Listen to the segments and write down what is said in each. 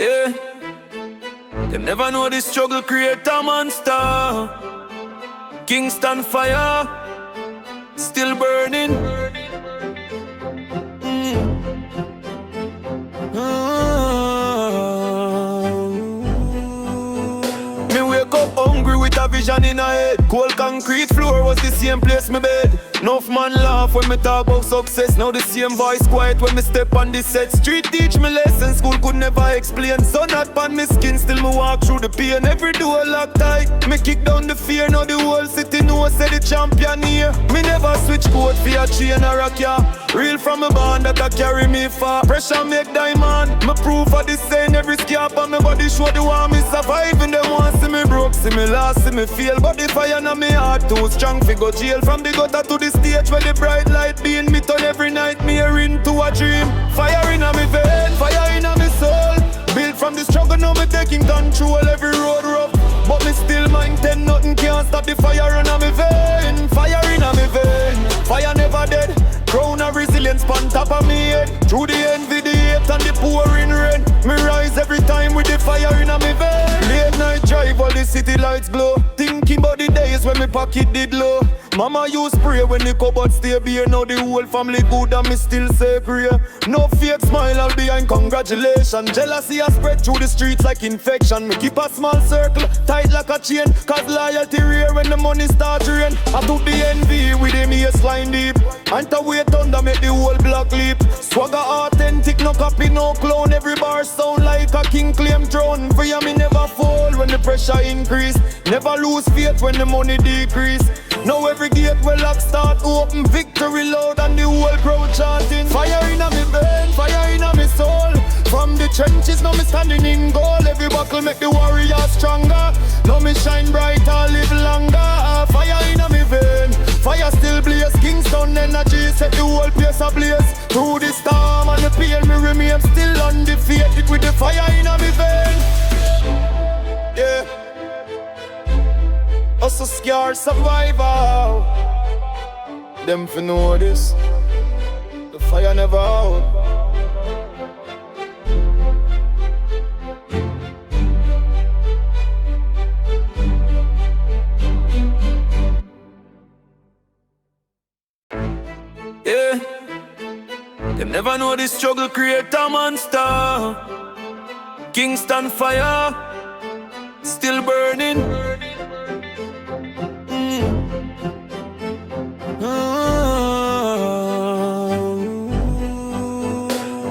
Yeah, them never know the struggle create a monster. Kingston fire, still burning. Me wake up hungry with a vision in a head. Cold concrete floor was the same place me bed. Enough man laugh when me talk about success. Now the same voice quiet when me step on the set. Street teach me lessons school could never explain. So not pan me skin, still me walk through the pain. Every door locked tight, me kick down the fear. Now the whole city know say the champion here. Me never switch code for a chain or a car. Real from a band that I carry me far. Pressure make diamond, me proof of this saying. Every scarp on me body show the one me surviving. Them want see me broke, see me lost, see me fail. But the fire in me heart too strong fi go jail. From the gutter to the stage where the bright light being me turn every nightmare into a dream. Fire in me vein, fire in me soul. Built from the struggle, now me taking control. Every road rough, but me still maintain. Nothing can stop the fire in me vein. Fire in me vein, fire never dead. Crown of resilience on top of me head. Through the envy, the hate and the pouring rain, me rise every time with the fire in me vein. Late night drive, all the city lights glow. Thinking about the days when me pocket did low. Mama used spray when the cupboard stay bare. Now the whole family good and me still say prayer. No fake smile all behind congratulations. Jealousy has spread through the streets like infection. Me keep a small circle, tight like a chain. Cause loyalty rare when the money start rain. I took the envy with them ears line deep. And to wait under make the whole block leap. Swagger authentic, no copy, no clone. Every bar sound like a king claim throne. For ya me never fall when the pressure increase. Never lose faith when the money decrease. Now every gate will lock start open. Victory loud and the whole crowd chanting. Fire in me vein, fire in me soul. From the trenches now me standing in goal. Every buckle make the warrior stronger. Now me shine brighter, live longer. Fire in me vein, fire still blaze. Kingston energy set the whole place ablaze. Through the storm and the pain me remain still undefeated with the fire in me vein. Yeah, us a scared survivor. Them fi know this, the fire never out. Yeah, them never know the struggle create a monster. Kingston fire, still burning.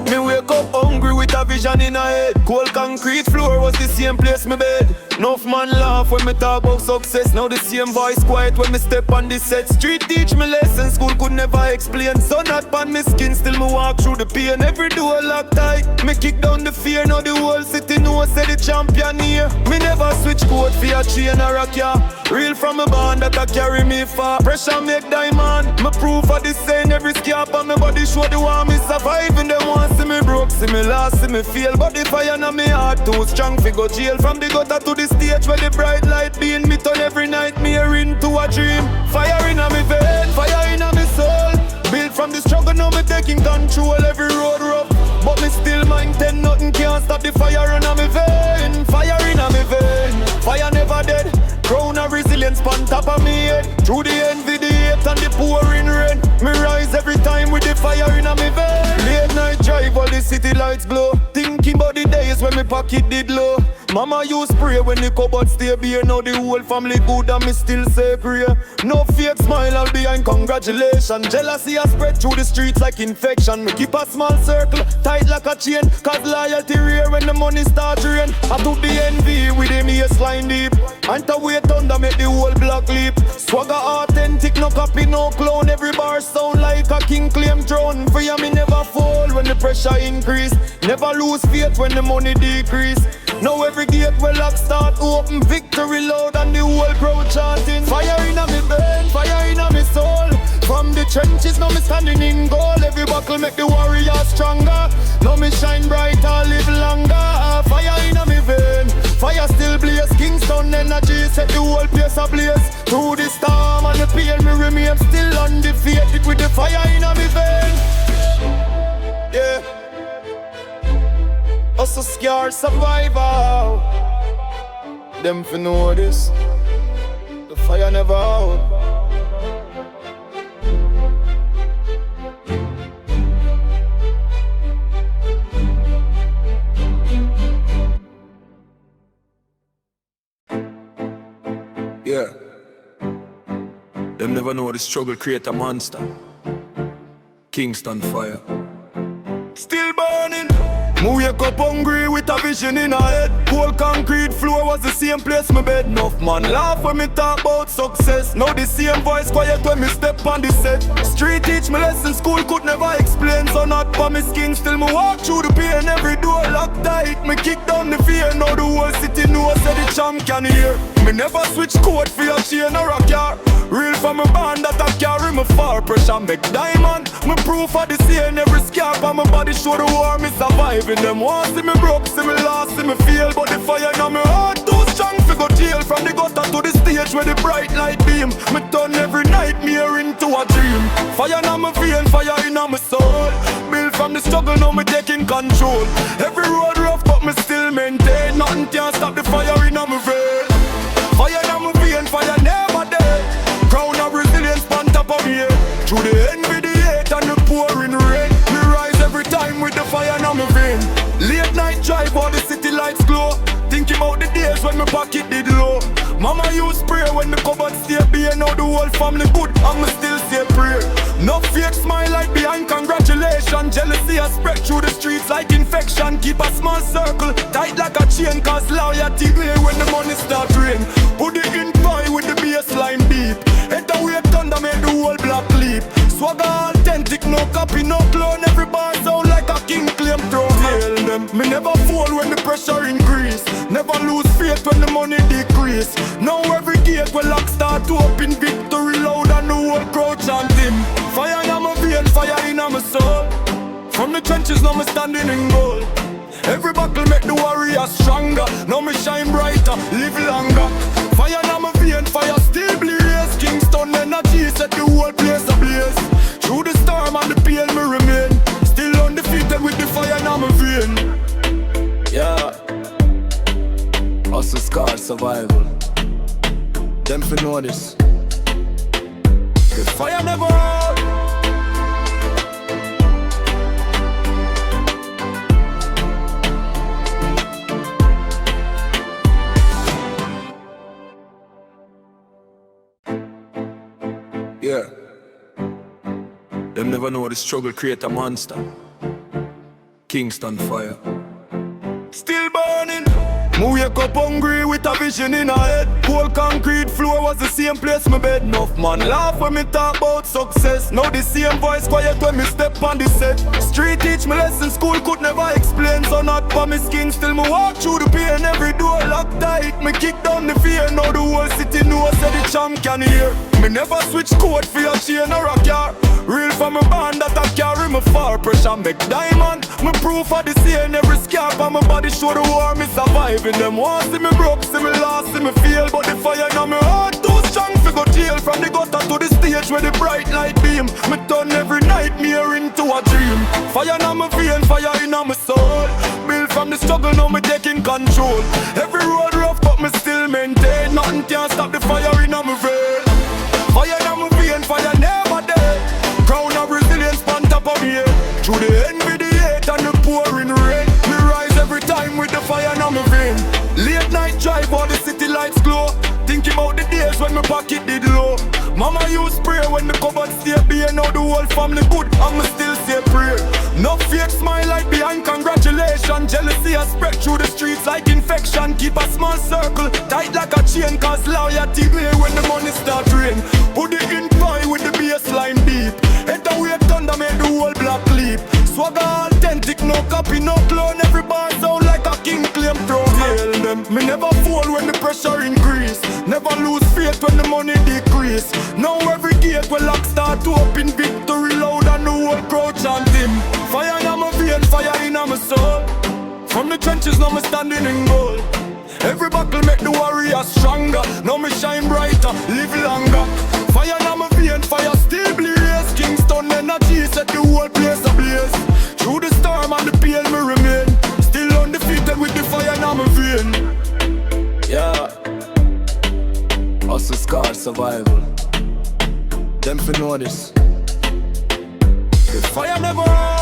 Me wake up hungry with a vision in a head. Cold concrete floor was the same place me bed. Enough man laugh when me talk about success. Now the same voice quiet when me step on the set. Street teach me lessons school could never explain. So not pan me skin, still me walk through the pain. Every door locked tight, me kick down the fear. Now the whole city know say the champion here. Me never switch code for a chain or a car. Real from a band that I carry me far. Pressure make diamond, me proof of this saying. Every scarp on me body show the one me surviving. Them want see me broke, see me lost, see me fail. But the fire in me heart too strong fi go jail. From the gutter to the stage where the bright light being me turn every nightmare into a dream. Fire in me vein, fire in me soul. Built from the struggle, now me taking control. Every road rough, but me still maintain. Nothing can stop the fire in me vein. Fire in me vein, fire never dead. Crown of resilience on top of me head. Through the envy, the hate and the pouring rain, me rise every time with the fire in me vein. Late night drive, all the city lights glow. Thinking about the days when me pocket did low. Mama used spray when the cupboard stay bare. Now the whole family good and me still say prayer. No fake smile all behind congratulations. Jealousy has spread through the streets like infection. Me keep a small circle, tight like a chain. Cause loyalty rare when the money start rain. I took the envy with them ears line deep. And to wait under make the whole block leap. Swagger authentic, no copy, no clone. Every bar sound like a king claim throne. For ya me never fall when the pressure increase. Never lose faith when the money decrease. Now every gate will lock start open. Victory loud and the whole crowd chanting. Fire in me vein, fire in me soul. From the trenches now me standing in goal. Every buckle make the warrior stronger. Now me shine brighter, live longer. Fire in me vein, fire still blaze. Kingston energy set the whole place ablaze. Through the storm and the pain me remain still undefeated with the fire in me vein. Yeah, Hustle scar survival. Them fi know this. The fire never out. Yeah. Them never know the struggle create a monster. Kingston fire. Still burning. Me wake up hungry with a vision in her head. Whole concrete floor was the same place my bed. Enough man laugh when me talk about success. Now the same voice quiet when me step on the set. Street teach me lesson school could never explain. So not for me skin still me walk through the pain. Every door locked tight, me kick down the fear. Now the whole city knows say the champ can hear. Me never switch code for a chain or a car. Real from a band that I carry me far. Pressure make diamond. Me proof of the scene. Every scarp on my body show the war me surviving. Them want see me broke, see me lost, see me fail. But the fire in my heart too strong to go jail. From the gutter to the stage where the bright light beam. Me turn every nightmare into a dream. Fire in my vein, fire in my soul. Build from the struggle, now me taking control. Every road rough but me still maintain. Nothing can stop the fire in my vein. Fire in my vein, fire never dead. Crown of resilience on top of me. Through the envy, the hate and the pouring rain. Me rise every time with the fire in my vein. Late night drive while the city lights glow. Thinking about the days when my pocket did low. Mama used spray when the cupboard stay bare. Now the whole family good and me still say prayer. No fake smile like behind congratulations. Jealousy has spread through the streets like infection. Keep a small circle tight like a chain. Cause loyalty play when the money start rain. Put it in pie with the baseline beat. Head away thunder make the whole block leap. Swagger authentic, no copy, no clone. Every bar sound like a king claim throne. Tell them, me never fall when the pressure increase. Never lose faith when the money decrease. Now every gate will lock start to open. Victory loud and the whole crowd chanting. Fire in my vein, fire in my soul. From the trenches now me standing in gold. Every battle make the warrior stronger. Now me shine brighter, live longer. Fire in my vein, fire still blaze. Kingston energy set the whole place ablaze. Through the storm and the pain me remain. Still undefeated with the fire in my vein. Yeah. Hustle scar survival. Them fi know this. The fire never out. Yeah. Them never know the struggle create a monster. Kingston fire. Still burning. Me wake up hungry with a vision in her head. Whole concrete floor was the same place my bed. Enough man laugh when me talk about success. Now the same voice quiet when me step on the set. Street teach me lesson school could never explain. So not for me skin still me walk through the pain. Every door locked tight, me kick down the fear. Now the whole city knows say the champ can hear. Me never switch code for a chain or a car. Real from a band that I carry me far. Pressure make diamond. Me proof of the scene. Every scarp on my body show the war me surviving. Them want see me broke, see me lost, see me fail. But the fire in my heart too strong to go jail. From the gutter to the stage where the bright light beam. Me turn every nightmare into a dream. Fire in my vein, fire in my soul. Build from the struggle, now me taking control. Every road rough but me still maintain. Nothing can stop the fire in my vein. Fire in my vein, fire never dead. Crown of resilience on top of me. Through the envy, the hate and the pouring rain. Me rise every time with the fire in my vein. Late night drive while the city lights glow. Thinking about the days when my pocket did low. Mama used spray when the cupboard stay bare. Now the whole family good and me still say prayer. No fake smile like behind congratulations. Jealousy has spread through the streets like infection. Keep a small circle tight like a chain. Cause loyalty play when the money start rain. Put it in pie with the baseline deep. Head away thunder make the whole block leap. Swagger authentic, no copy, no clone. Every bar sound like a king claim throne. Tell them, me never fall when the pressure increase. Never lose faith when the money decrease. Now every gate will lock start to open. Victory loud and the whole crowd chanting. Fire in my vein, fire in my soul. From the trenches now me standing in gold. Every battle make the warrior stronger. Now me shine brighter, live longer. Fire in my vein, fire still blaze. Kingston energy set the whole place ablaze. Through the storm and the pain me remain. Still on the is called survival. Them fi know this. The fire never